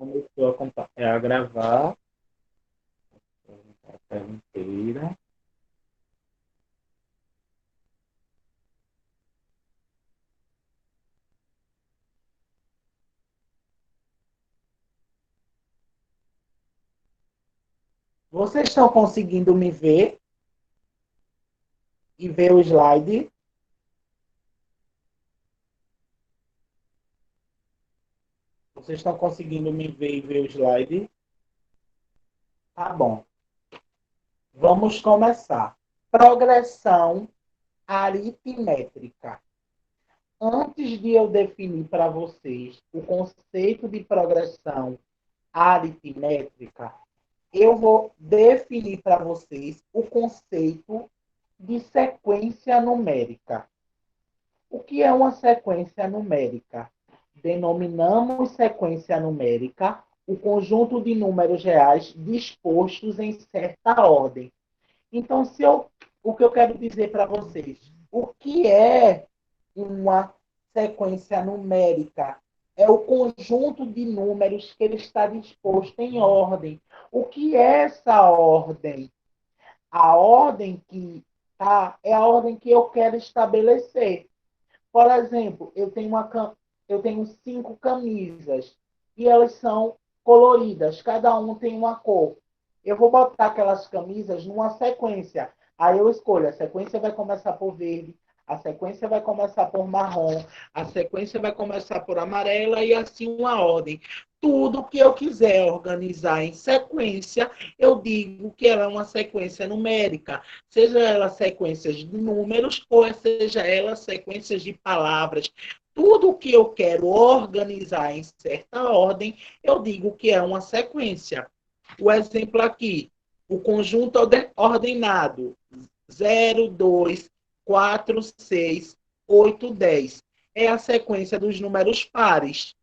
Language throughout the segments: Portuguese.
Começou a gravar a tela inteira. Vocês estão conseguindo me ver e ver o slide? Vocês estão conseguindo me ver e ver o slide? Tá bom. Vamos começar. Progressão aritmétrica. Antes de eu definir para vocês o conceito de progressão aritmétrica, eu vou definir para vocês o conceito de sequência numérica. O que é uma sequência numérica? Denominamos sequência numérica o conjunto de números reais dispostos em certa ordem. Então, o que eu quero dizer para vocês, o que é uma sequência numérica? É o conjunto de números que ele está disposto em ordem. O que é essa ordem? A ordem que tá é a ordem que eu quero estabelecer. Por exemplo, eu tenho 5 camisas e elas são coloridas, cada um tem uma cor. Eu vou botar aquelas camisas numa sequência. Aí eu escolho, a sequência vai começar por verde, a sequência vai começar por marrom, a sequência vai começar por amarela e assim uma ordem. Tudo que eu quiser organizar em sequência, eu digo que ela é uma sequência numérica, seja ela sequências de números ou seja ela sequências de palavras. Tudo que eu quero organizar em certa ordem, eu digo que é uma sequência. O exemplo aqui, o conjunto ordenado 0, 2, 4, 6, 8, 10. É a sequência dos números pares.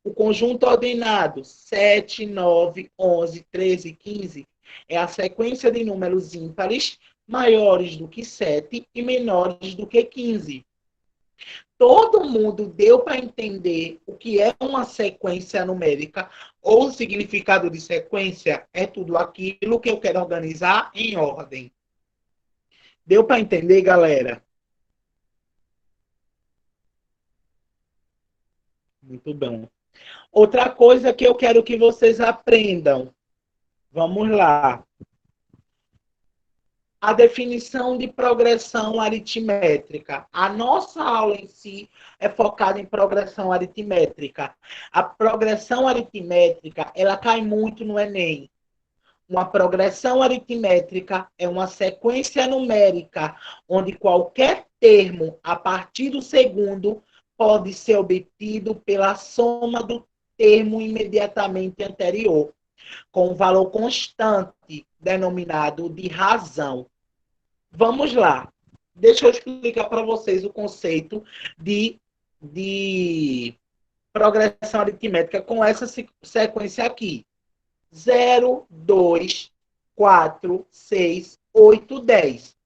O conjunto ordenado 7, 9, 11, 13, 15 é a sequência de números ímpares maiores do que 7 e menores do que 15. Todo mundo deu para entender o que é uma sequência numérica ou o significado de sequência? É tudo aquilo que eu quero organizar em ordem. Deu para entender, galera? Muito bom. Outra coisa que eu quero que vocês aprendam. Vamos lá. A definição de progressão aritmétrica. A nossa aula em si é focada em progressão aritmétrica. A progressão aritmétrica, ela cai muito no Enem. Uma progressão aritmétrica é uma sequência numérica onde qualquer termo a partir do segundo pode ser obtido pela soma do termo imediatamente anterior, com um valor constante denominado de razão. Vamos lá. Deixa eu explicar para vocês o conceito de progressão aritmética com essa sequência aqui. 0, 2, 4, 6, 8, 10.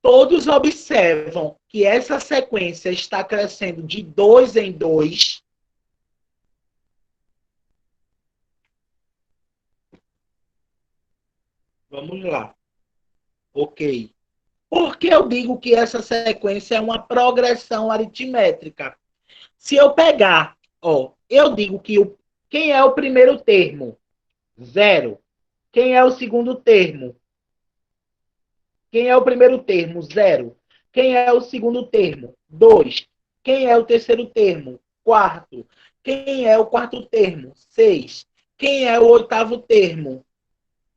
Todos observam que essa sequência está crescendo de 2 em 2. Vamos lá. Ok. Por que eu digo que essa sequência é uma progressão aritmétrica? Se eu pegar, eu digo que quem é o primeiro termo? 0. Quem é o segundo termo? Quem é o primeiro termo? 0. Quem é o segundo termo? 2. Quem é o terceiro termo? 4. Quem é o quarto termo? 6. Quem é o oitavo termo?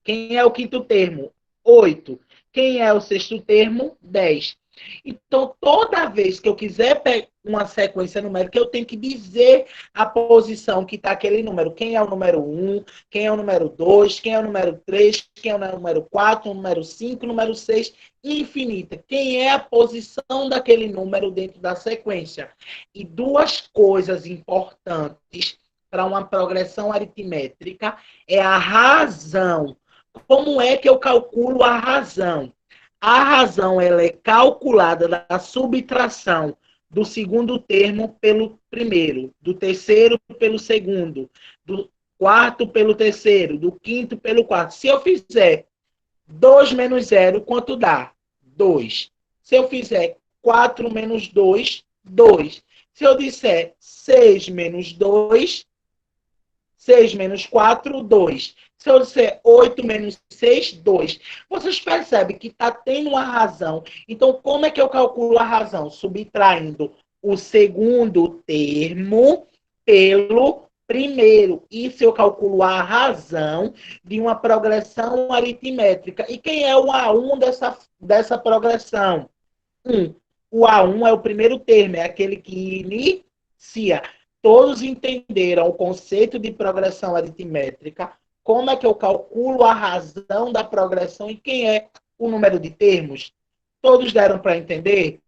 Quem é o quinto termo? 8. Quem é o sexto termo? 10. Então, toda vez que eu quiser pegar uma sequência numérica, eu tenho que dizer a posição que está aquele número. Quem é o número 1, quem é o número 2, quem é o número 3, quem é o número 4, o número 5, o número 6, infinita. Quem é a posição daquele número dentro da sequência. E duas coisas importantes para uma progressão aritmétrica é a razão. Como é que eu calculo a razão? A razão ela é calculada da subtração do segundo termo pelo primeiro, do terceiro pelo segundo, do quarto pelo terceiro, do quinto pelo quarto. Se eu fizer 2 menos 0, quanto dá? 2. Se eu fizer 4 menos 2, 2. Se eu disser 6 menos 2, 6 menos 4, 2. Se eu disser 8 menos 6, 2. Vocês percebem que está tendo uma razão. Então, como é que eu calculo a razão? Subtraindo o segundo termo pelo primeiro. Isso eu calculo a razão de uma progressão aritmétrica. E quem é o A1 dessa progressão? 1. O A1 é o primeiro termo, é aquele que inicia. Todos entenderam o conceito de progressão aritmétrica, como é que eu calculo a razão da progressão e quem é o número de termos? Todos deram para entender?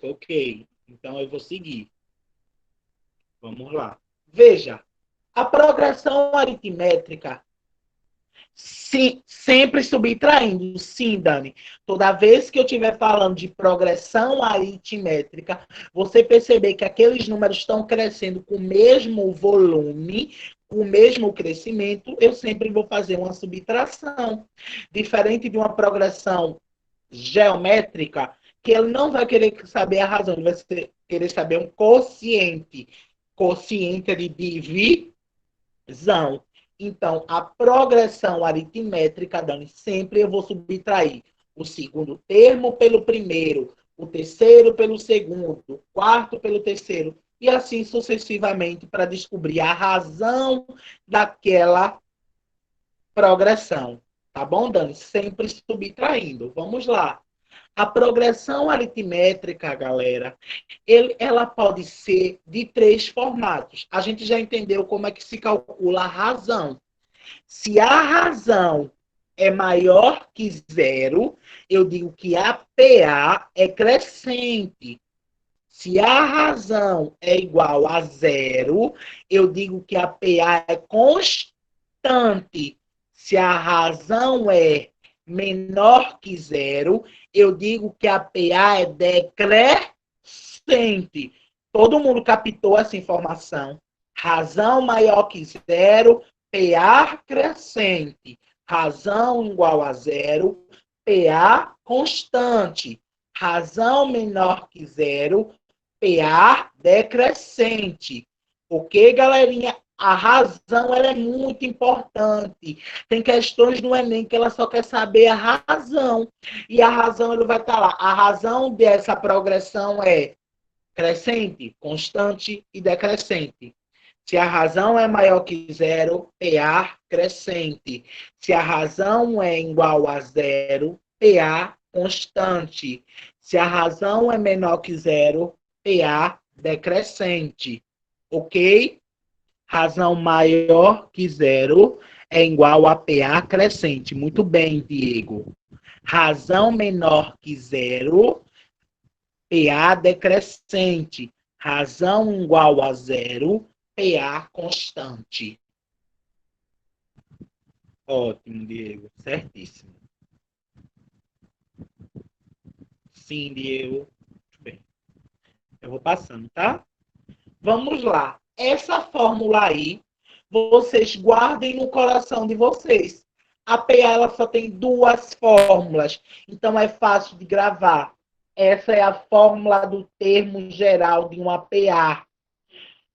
Ok, então eu vou seguir. Vamos lá. Veja, a progressão aritmétrica sim, sempre subtraindo. Sim, Dani. Toda vez que eu estiver falando de progressão aritmétrica, você perceber que aqueles números estão crescendo com o mesmo volume, com o mesmo crescimento, eu sempre vou fazer uma subtração. Diferente de uma progressão geométrica, que ele não vai querer saber a razão, ele vai querer saber um quociente. Quociente de divisão. Então, a progressão aritmétrica, Dani, sempre eu vou subtrair o segundo termo pelo primeiro, o terceiro pelo segundo, o quarto pelo terceiro, e assim sucessivamente para descobrir a razão daquela progressão. Tá bom, Dani? Sempre subtraindo. Vamos lá. A progressão aritmétrica, galera, ela pode ser de 3 formatos. A gente já entendeu como é que se calcula a razão. Se a razão é maior que 0, eu digo que a PA é crescente. Se a razão é igual a 0, eu digo que a PA é constante. Se a razão é menor que 0, eu digo que a PA é decrescente. Todo mundo captou essa informação? Razão maior que 0, PA crescente. Razão igual a 0, PA constante. Razão menor que 0, PA decrescente. Ok, galerinha? A razão ela é muito importante. Tem questões no Enem que ela só quer saber a razão. E a razão ele vai estar lá. A razão dessa progressão é crescente, constante e decrescente. Se a razão é maior que 0, PA crescente. Se a razão é igual a 0, PA constante. Se a razão é menor que 0, PA decrescente. Ok? Razão maior que 0 é igual a PA crescente. Muito bem, Diego. Razão menor que 0, PA decrescente. Razão igual a 0, PA constante. Ótimo, Diego. Certíssimo. Sim, Diego. Muito bem. Eu vou passando, tá? Vamos lá. Essa fórmula aí, vocês guardem no coração de vocês. A PA ela só tem 2 fórmulas, então é fácil de gravar. Essa é a fórmula do termo geral de uma PA.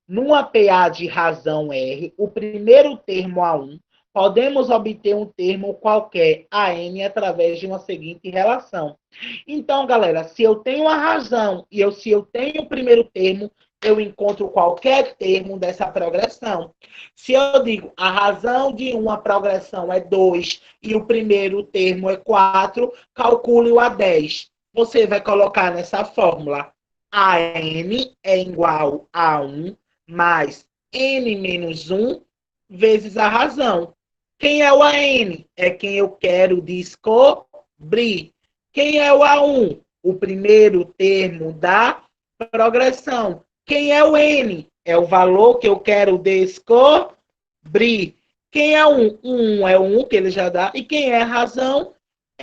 Numa PA de razão R, o primeiro termo A1, podemos obter um termo qualquer AN através de uma seguinte relação. Então, galera, se eu tenho a razão e se eu tenho o primeiro termo, eu encontro qualquer termo dessa progressão. Se eu digo a razão de uma progressão é 2 e o primeiro termo é 4, calcule o A10. Você vai colocar nessa fórmula AN é igual a 1 mais n menos 1 vezes a razão. Quem é o AN? É quem eu quero descobrir. Quem é o A1? O primeiro termo da progressão. Quem é o N? É o valor que eu quero descobrir. Quem é 1? 1 é o 1 que ele já dá. E quem é a razão?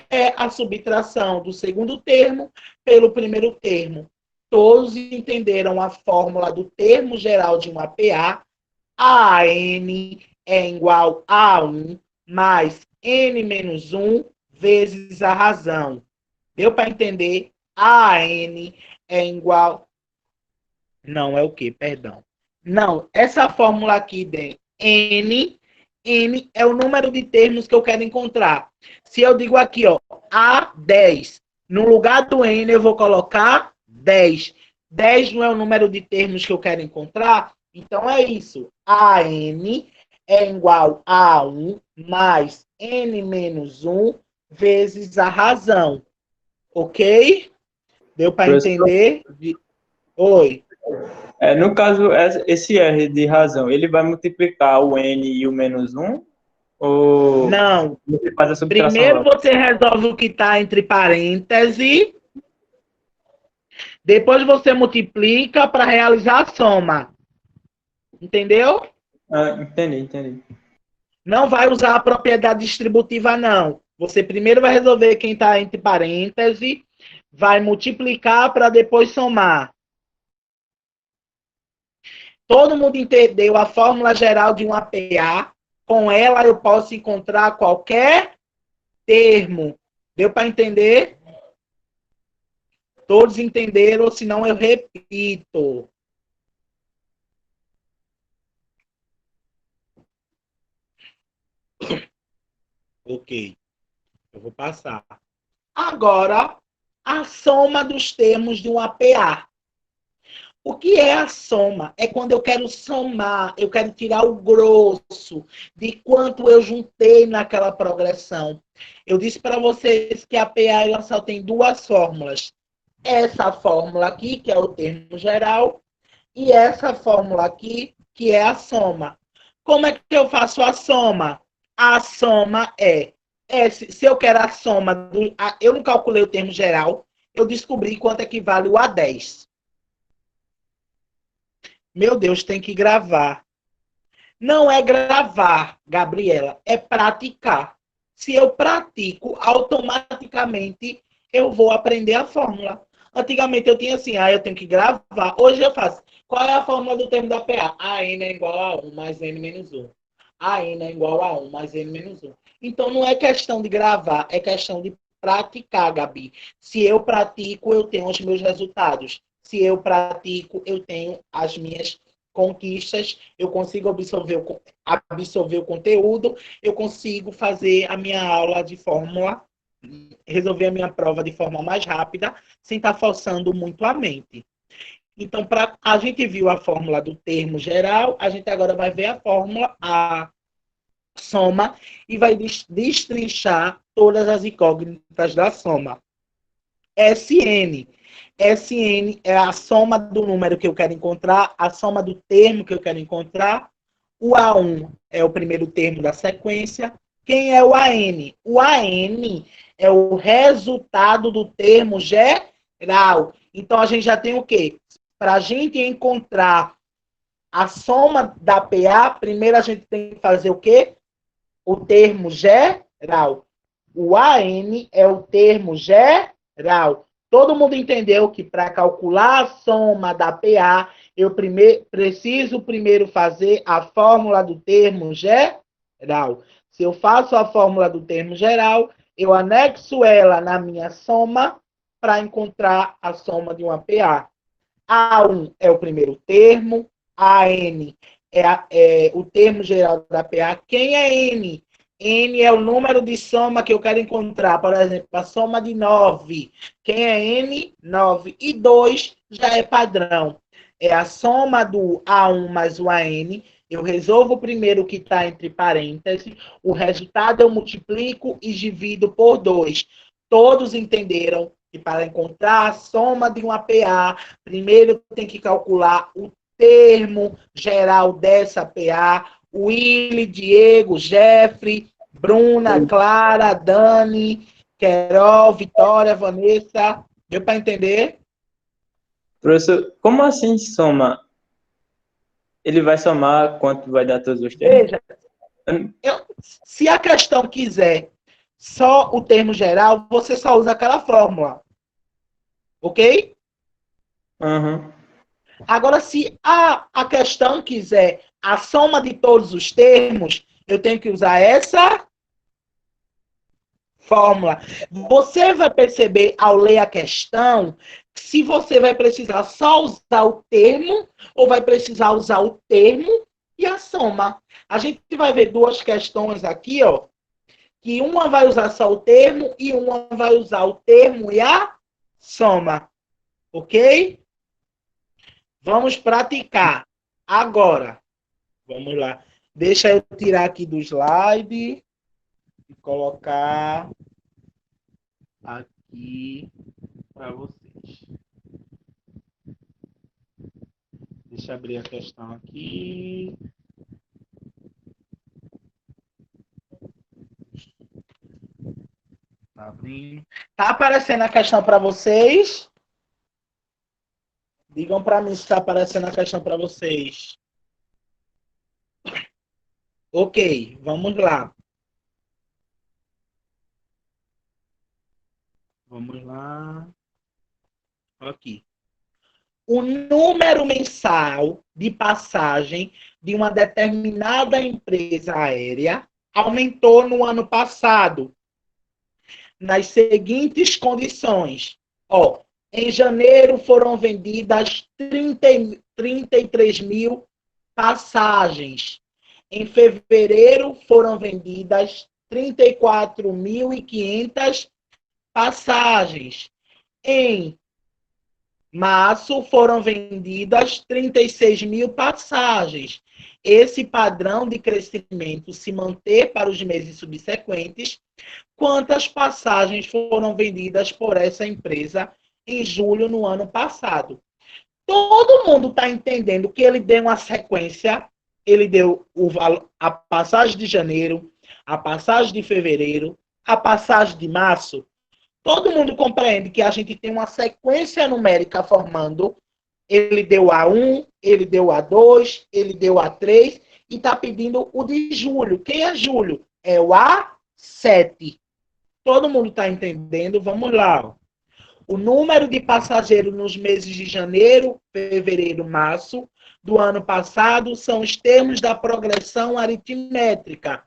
é a subtração do segundo termo pelo primeiro termo. Todos entenderam a fórmula do termo geral de um APA. AN é igual a 1 mais N menos 1 vezes a razão. Deu para entender? AN é igual... Não, é o quê? Perdão. Não, essa fórmula aqui de N é o número de termos que eu quero encontrar. Se eu digo aqui, ó, A10, no lugar do N eu vou colocar 10. 10 não é o número de termos que eu quero encontrar? Então é isso. AN é igual a 1 mais N menos 1 vezes a razão. Ok? Deu para Professor, entender? Oi. no caso, esse R de razão, ele vai multiplicar o N e o menos um? Ou Não. você faz a subtração Primeiro logo? você resolve o que está entre parênteses, depois você multiplica para realizar a soma. Entendeu? Ah, entendi. Não vai usar a propriedade distributiva, não. Você primeiro vai resolver quem está entre parênteses, vai multiplicar para depois somar. Todo mundo entendeu a fórmula geral de um APA? Com ela eu posso encontrar qualquer termo. Deu para entender? Todos entenderam, senão eu repito. Ok, eu vou passar. Agora, a soma dos termos de um APA. O que é a soma? É quando eu quero somar, eu quero tirar o grosso de quanto eu juntei naquela progressão. Eu disse para vocês que a APA ela só tem duas fórmulas. Essa fórmula aqui, que é o termo geral, e essa fórmula aqui, que é a soma. Como é que eu faço a soma? A soma se eu quero a soma, eu não calculei o termo geral, eu descobri quanto equivale o A10. Meu Deus, tem que gravar. Não é gravar, Gabriela, é praticar. Se eu pratico, automaticamente eu vou aprender a fórmula. Antigamente eu tinha assim, eu tenho que gravar. Hoje eu faço. Qual é a fórmula do termo da PA? AN é igual a 1 mais N menos 1. AN é igual a 1 mais N menos 1. Então não é questão de gravar, é questão de praticar, Gabi. Se eu pratico, eu tenho os meus resultados. Se eu pratico, eu tenho as minhas conquistas, eu consigo absorver o conteúdo, eu consigo fazer a minha aula de fórmula, resolver a minha prova de forma mais rápida, sem estar forçando muito a mente. Então, a gente viu a fórmula do termo geral, a gente agora vai ver a fórmula, a soma, e vai destrinchar todas as incógnitas da soma. SN. SN é a soma do número que eu quero encontrar, a soma do termo que eu quero encontrar. O A1 é o primeiro termo da sequência. Quem é o AN? O AN é o resultado do termo geral. Então, a gente já tem o quê? Para a gente encontrar a soma da PA, primeiro a gente tem que fazer o quê? O termo geral. O AN é o termo geral. Todo mundo entendeu que para calcular a soma da PA, eu preciso primeiro fazer a fórmula do termo geral. Se eu faço a fórmula do termo geral, eu anexo ela na minha soma para encontrar a soma de uma PA. A1 é o primeiro termo, AN é o termo geral da PA. Quem é N? N é o número de soma que eu quero encontrar. Por exemplo, a soma de 9. Quem é N? 9. E 2 já é padrão. É a soma do A1 mais o AN. Eu resolvo primeiro o que está entre parênteses. O resultado eu multiplico e divido por 2. Todos entenderam que para encontrar a soma de um APA, primeiro tem que calcular o termo geral dessa PA. Willy, Diego, Jeffrey, Bruna, Clara, Dani, Querol, Vitória, Vanessa. Deu para entender? Professor, como assim soma? Ele vai somar quanto vai dar todos os termos? Veja, se a questão quiser só o termo geral, você só usa aquela fórmula. Ok? Uhum. Agora, se a questão quiser a soma de todos os termos, eu tenho que usar essa fórmula. Você vai perceber ao ler a questão se você vai precisar só usar o termo ou vai precisar usar o termo e a soma. A gente vai ver duas questões aqui, ó, que uma vai usar só o termo e uma vai usar o termo e a soma. Ok? Vamos praticar. Agora, vamos lá. Deixa eu tirar aqui do slide e colocar aqui para vocês. Deixa eu abrir a questão aqui. Tá abrindo. Tá aparecendo a questão para vocês? Digam para mim se está aparecendo a questão para vocês. Ok, vamos lá. Vamos lá. Aqui. O número mensal de passagem de uma determinada empresa aérea aumentou no ano passado, nas seguintes condições. Ó, em janeiro foram vendidas 33 mil passagens. Em fevereiro foram vendidas 34.500 passagens. Em março foram vendidas 36 mil passagens. Esse padrão de crescimento se manter para os meses subsequentes. Quantas passagens foram vendidas por essa empresa em julho no ano passado? Todo mundo está entendendo que ele deu uma sequência, ele deu a passagem de janeiro, a passagem de fevereiro, a passagem de março. Todo mundo compreende que a gente tem uma sequência numérica formando. Ele deu A1, ele deu A2, ele deu A3 e está pedindo o de julho. Quem é julho? É o A7. Todo mundo está entendendo? Vamos lá. O número de passageiros nos meses de janeiro, fevereiro, março do ano passado são os termos da progressão aritmétrica.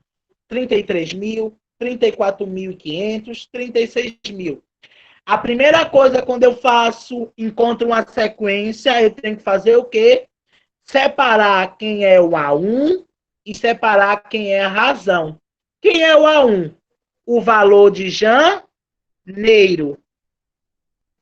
33 mil, 34.500, 36 mil. A primeira coisa, quando eu encontro uma sequência, eu tenho que fazer o quê? Separar quem é o A1 e separar quem é a razão. Quem é o A1? O valor de janeiro.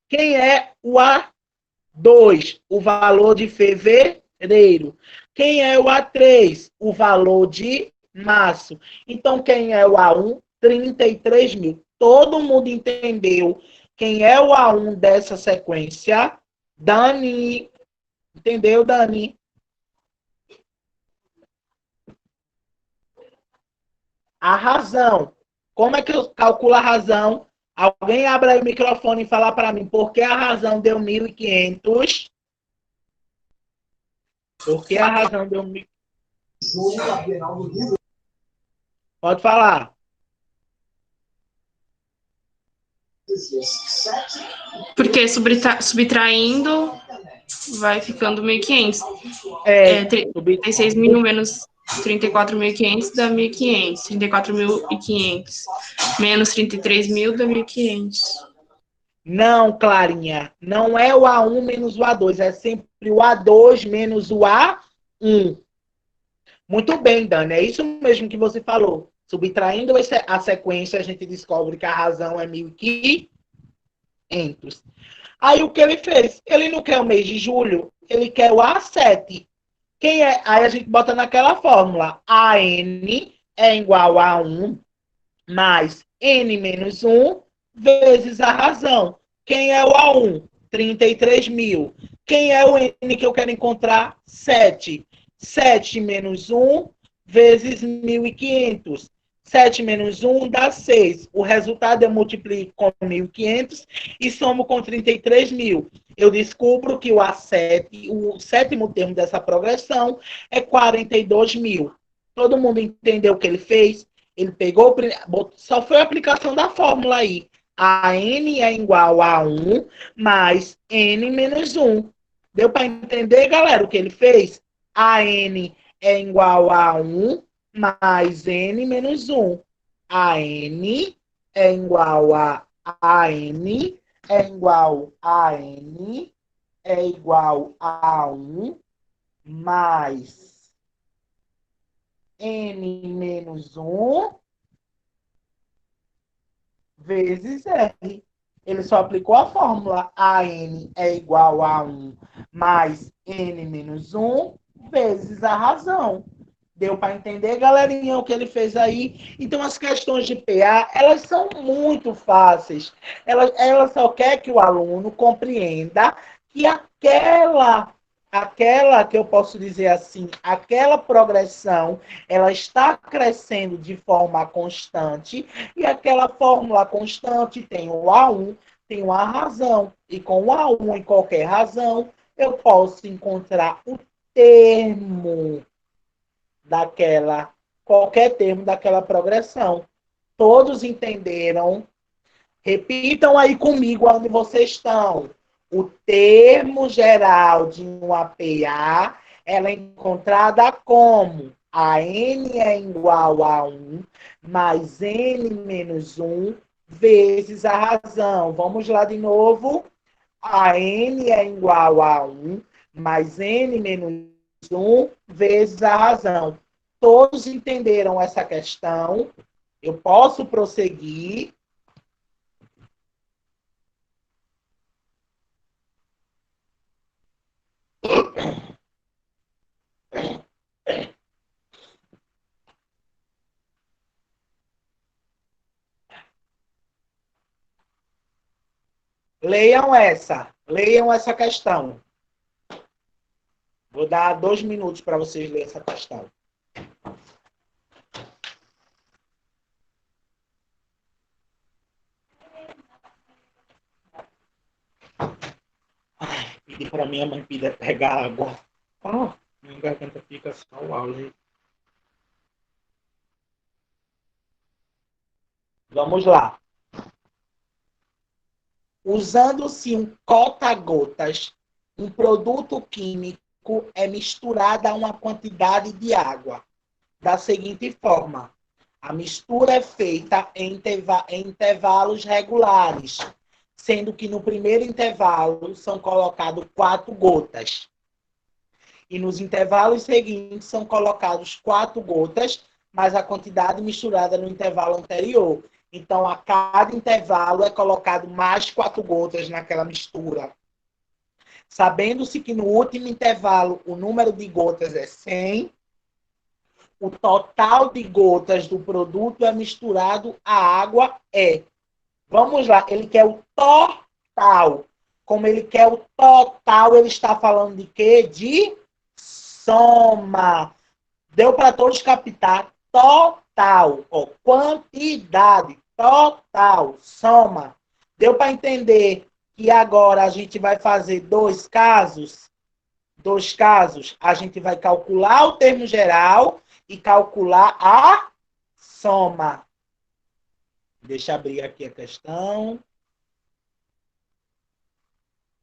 Quem é o A2? O valor de fevereiro. Quem é o A3? O valor de março. Então, quem é o A1? 33 mil. Todo mundo entendeu quem é o A1 dessa sequência? Dani. Entendeu, Dani? A razão. Como é que eu calculo a razão? Alguém abre aí o microfone e fala para mim por que a razão deu 1.500? Por que a razão deu 1.500? Pode falar. Porque subtraindo vai ficando 1.500. 36 mil menos 34.500 dá 1.500. 34.500 menos 33 mil dá 1.500. Não, Clarinha. Não é o A1 menos o A2. É sempre o A2 menos o A1. Muito bem, Dani. É isso mesmo que você falou. Subtraindo a sequência, a gente descobre que a razão é 1.500. Aí o que ele fez? Ele não quer o mês de julho, ele quer o A7. Quem é? Aí a gente bota naquela fórmula. AN é igual a 1 mais N menos 1 vezes a razão. Quem é o A1? 33 mil. Quem é o N que eu quero encontrar? 7. 7 menos 1 vezes 1.500. 7 menos 1 dá 6. O resultado eu multiplico com 1.500 e somo com 33 mil. Eu descubro que o A7, o sétimo termo dessa progressão, é 42 mil. Todo mundo entendeu o que ele fez? Ele pegou, só foi a aplicação da fórmula aí. A n é igual a 1 mais n menos 1. Deu para entender, galera, o que ele fez? A n é igual a 1 mais n menos 1. A n é igual a n é igual a n é igual a 1 mais n menos 1 vezes R. Ele só aplicou a fórmula AN é igual a 1 mais N menos 1 vezes a razão. Deu para entender, galerinha, o que ele fez aí? Então, as questões de PA, elas são muito fáceis. Ela só quer que o aluno compreenda que aquela que eu posso dizer assim, aquela progressão, ela está crescendo de forma constante e aquela fórmula constante tem o A1, tem uma razão. E com o A1 e qualquer razão, eu posso encontrar o termo qualquer termo daquela progressão. Todos entenderam? Repitam aí comigo onde vocês estão. O termo geral de uma PA, ela é encontrada como? A n é igual a 1 mais n menos 1 vezes a razão. Vamos lá de novo. A n é igual a 1 mais n menos 1 vezes a razão. Todos entenderam essa questão? Eu posso prosseguir? Leiam essa questão. Vou dar 2 minutos para vocês lerem essa questão. Pedi para minha mãe pegar água. Minha garganta fica só o auge. Vamos lá. Usando-se um cota-gotas, um produto químico é misturado a uma quantidade de água. Da seguinte forma: a mistura é feita em intervalos regulares, sendo que no primeiro intervalo são colocadas 4 gotas. E nos intervalos seguintes são colocadas 4 gotas, mais a quantidade misturada no intervalo anterior. Então, a cada intervalo é colocado mais 4 gotas naquela mistura. Sabendo-se que no último intervalo o número de gotas é 100, o total de gotas do produto é misturado à água é. Vamos lá, ele quer o total. Como ele quer o total, ele está falando de quê? De soma. Deu para todos captar? Total. Ó, quantidade. Total. Soma. Deu para entender que agora a gente vai fazer 2 casos? 2 casos. A gente vai calcular o termo geral e calcular a soma. Deixa eu abrir aqui a questão.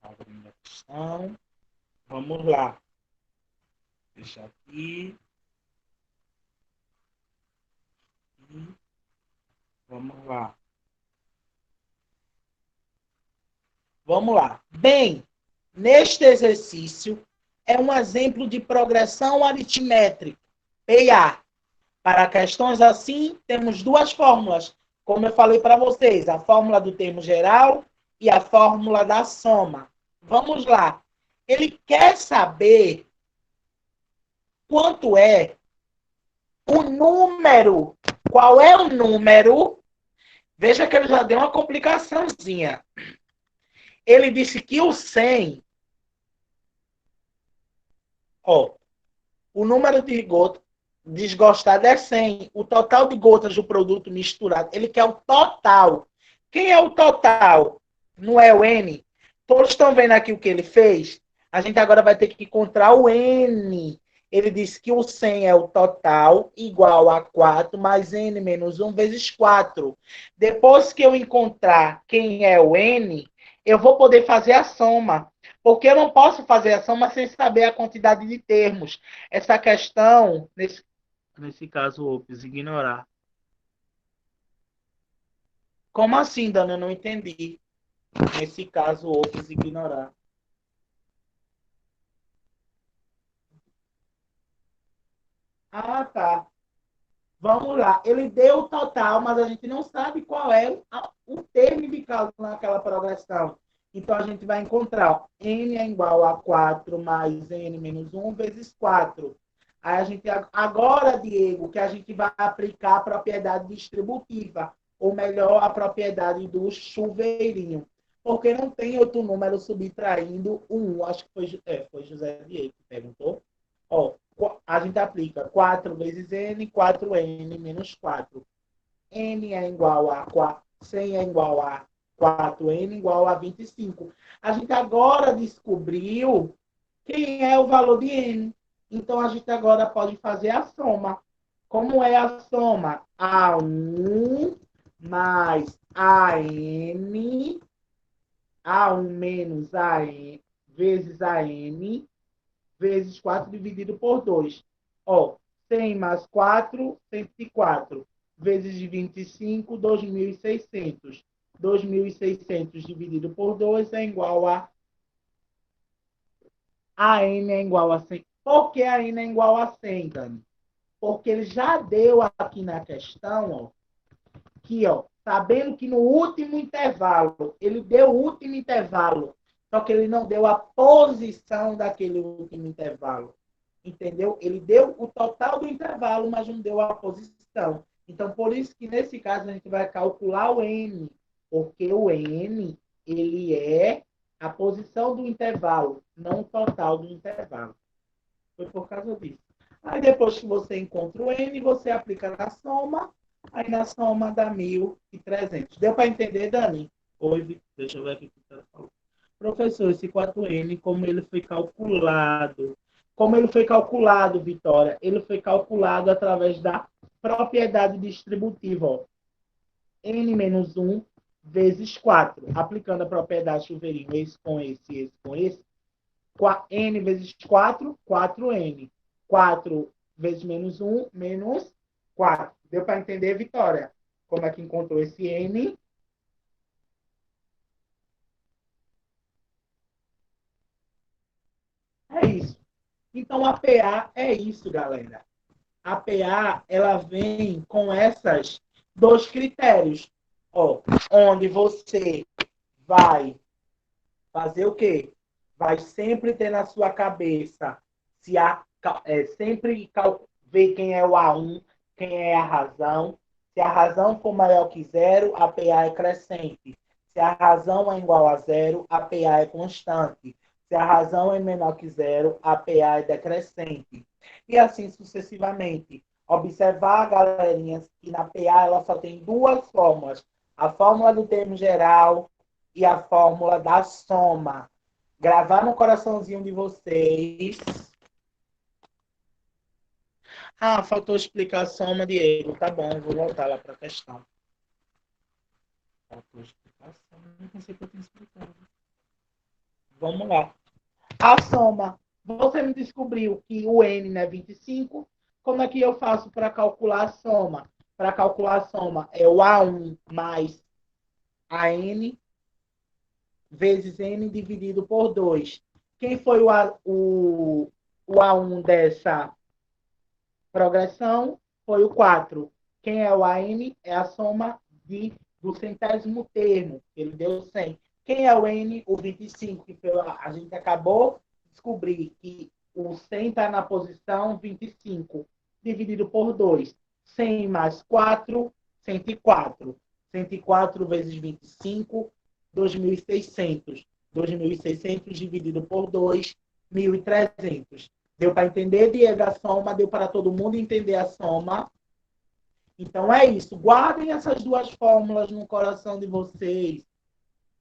Abrindo a questão. Vamos lá. Deixa aqui. Vamos lá. Vamos lá. Bem, neste exercício é um exemplo de progressão aritmétrica, PA. Para questões assim, temos 2 fórmulas, como eu falei para vocês, a fórmula do termo geral e a fórmula da soma. Vamos lá. Ele quer saber quanto é o número. Qual é o número? Veja que ele já deu uma complicaçãozinha. Ele disse que o 100, o número de gotas desgostado é 100. O total de gotas do produto misturado, ele quer o total. Quem é o total? Não é o N? Todos estão vendo aqui o que ele fez? A gente agora vai ter que encontrar o N. Ele disse que o 100 é o total, igual a 4, mais n menos 1 vezes 4. Depois que eu encontrar quem é o n, eu vou poder fazer a soma. Porque eu não posso fazer a soma sem saber a quantidade de termos. Essa questão, nesse caso, ops, ignorar. Como assim, Dana? Eu não entendi. Nesse caso, ops, ignorar. Ah, tá. Vamos lá. Ele deu o total, mas a gente não sabe qual é o termo de cálculo naquela progressão. Então, a gente vai encontrar ó, n é igual a 4 mais n menos 1 vezes 4. Aí a gente, agora, Diego, que a gente vai aplicar a propriedade distributiva, ou melhor, a propriedade do chuveirinho. Porque não tem outro número subtraindo o 1. Acho que foi José Diego que perguntou. Ó, a gente aplica 4 vezes n, 4n menos 4. N é igual a 4, 100 é igual a 4n igual a 25. A gente agora descobriu quem é o valor de n. Então, a gente agora pode fazer a soma. Como é a soma? A1 mais AN, A1 menos AN, vezes AN, vezes 4 dividido por 2. Ó, 100 mais 4, 104. Vezes 25, 2.600. 2.600 dividido por 2 é igual a N é igual a 100. Por que a N é igual a 100, Dani? Porque ele já deu aqui na questão, ó, que, ó, sabendo que no último intervalo, ele deu o último intervalo, só que ele não deu a posição daquele último intervalo. Entendeu? Ele deu o total do intervalo, mas não deu a posição. Então, por isso que nesse caso a gente vai calcular o n, porque o n, ele é a posição do intervalo, não o total do intervalo. Foi por causa disso. Aí depois que você encontra o n, você aplica na soma, aí na soma dá 1.300. Deu para entender, Dani? Oi, deixa eu ver aqui o que você falou. Professor, esse 4n, como ele foi calculado? Como ele foi calculado, Vitória? Ele foi calculado através da propriedade distributiva. Ó. N menos 1 vezes 4. Aplicando a propriedade chuveirinho, esse com esse com esse. N vezes 4, 4n. 4 vezes menos 1, menos 4. Deu para entender, Vitória? Como é que encontrou esse n? É isso. Então, a PA é isso, galera. A PA, ela vem com esses dois critérios. Ó, onde você vai fazer o quê? Vai sempre ter na sua cabeça, sempre ver quem é o A1, quem é a razão. Se a razão for maior que zero, a PA é crescente. Se a razão é igual a zero, a PA é constante. Se a razão é menor que zero, a PA é decrescente. E assim sucessivamente. Observar, galerinhas, que na PA ela só tem duas fórmulas. A fórmula do termo geral e a fórmula da soma. Gravar no coraçãozinho de vocês. Ah, faltou explicar a soma, Diego. Tá bom, vou voltar lá para a questão. Faltou explicação. Não pensei que eu tinha explicado. Vamos lá. A soma. Você me descobriu que o N é 25. Como é que eu faço para calcular a soma? Para calcular a soma é o A1 mais AN vezes N dividido por 2. Quem foi o A1 dessa progressão? Foi o 4. Quem é o AN? É a soma do centésimo termo. Ele deu 100. Quem é o N? O 25. Que a gente acabou de descobrir que o 100 está na posição 25. Dividido por 2. 100 mais 4, 104. 104 vezes 25, 2.600. 2.600 dividido por 2, 1.300. Deu para entender, Diego, a soma? Deu para todo mundo entender a soma? Então é isso. Guardem essas duas fórmulas no coração de vocês.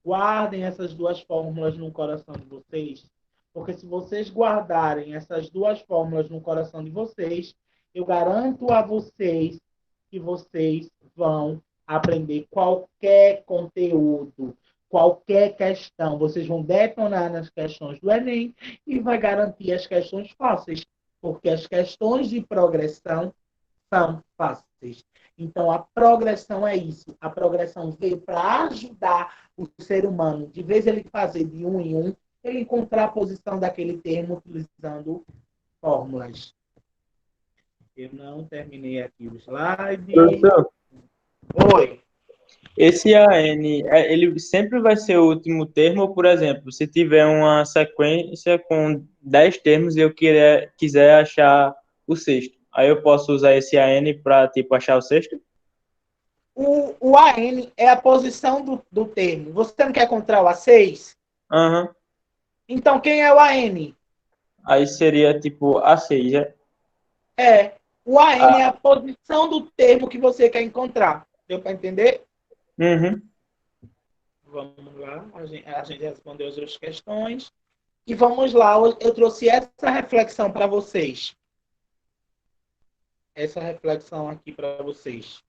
Guardem essas duas fórmulas no coração de vocês. Porque se vocês guardarem essas duas fórmulas no coração de vocês, eu garanto a vocês que vocês vão aprender qualquer conteúdo, qualquer questão. Vocês vão detonar nas questões do Enem e vai garantir as questões fáceis, porque as questões de progressão são fáceis. Então, a progressão é isso. A progressão veio para ajudar o ser humano, de vez ele fazer de um em um, ele encontrar a posição daquele termo utilizando fórmulas. Eu não terminei aqui o slide. Professor, Oi. esse AN, ele sempre vai ser o último termo, por exemplo, se tiver uma sequência com 10 termos e eu quiser achar o sexto, aí eu posso usar esse AN para, tipo, achar o sexto? O AN é a posição do termo. Você não quer encontrar o A6? Aham. Então, quem é o AN? Aí seria, tipo, A6, é? O AN é Ah, a posição do termo que você quer encontrar. Deu para entender? uhum. Vamos lá, a gente respondeu as outras questões. E vamos lá, eu trouxe essa reflexão para vocês. Essa reflexão aqui para vocês.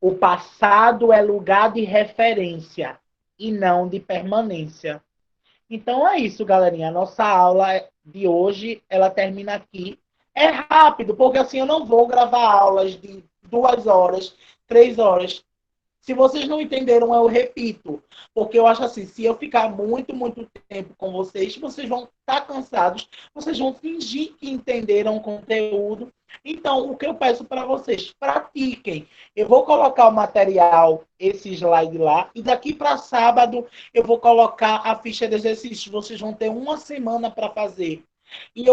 O passado é lugar de referência e não de permanência. Então é isso, galerinha. A nossa aula de hoje, ela termina aqui. É rápido, porque assim eu não vou gravar aulas de 2 horas, 3 horas. Se vocês não entenderam, eu repito. Porque eu acho assim, se eu ficar muito, muito tempo com vocês, vocês vão estar cansados, vocês vão fingir que entenderam o conteúdo. Então, o que eu peço para vocês, pratiquem. Eu vou colocar o material, esse slide lá, e daqui para sábado eu vou colocar a ficha de exercícios. Vocês vão ter uma semana para fazer. E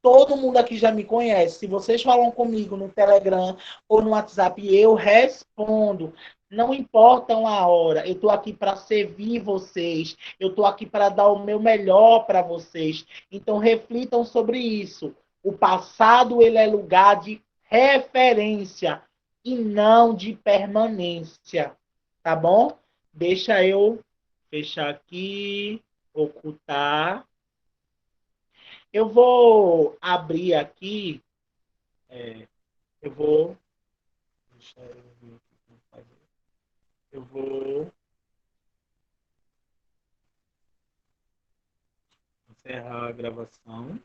todo mundo aqui já me conhece. Se vocês falam comigo no Telegram ou no WhatsApp, eu respondo. Não importam a hora, eu estou aqui para servir vocês, eu estou aqui para dar o meu melhor para vocês. Então, reflitam sobre isso. O passado ele é lugar de referência e não de permanência. Tá bom? Deixa eu fechar aqui, ocultar. Eu vou abrir aqui, eu vou. Deixa eu ver o que eu vou fazer. Eu vou encerrar a gravação.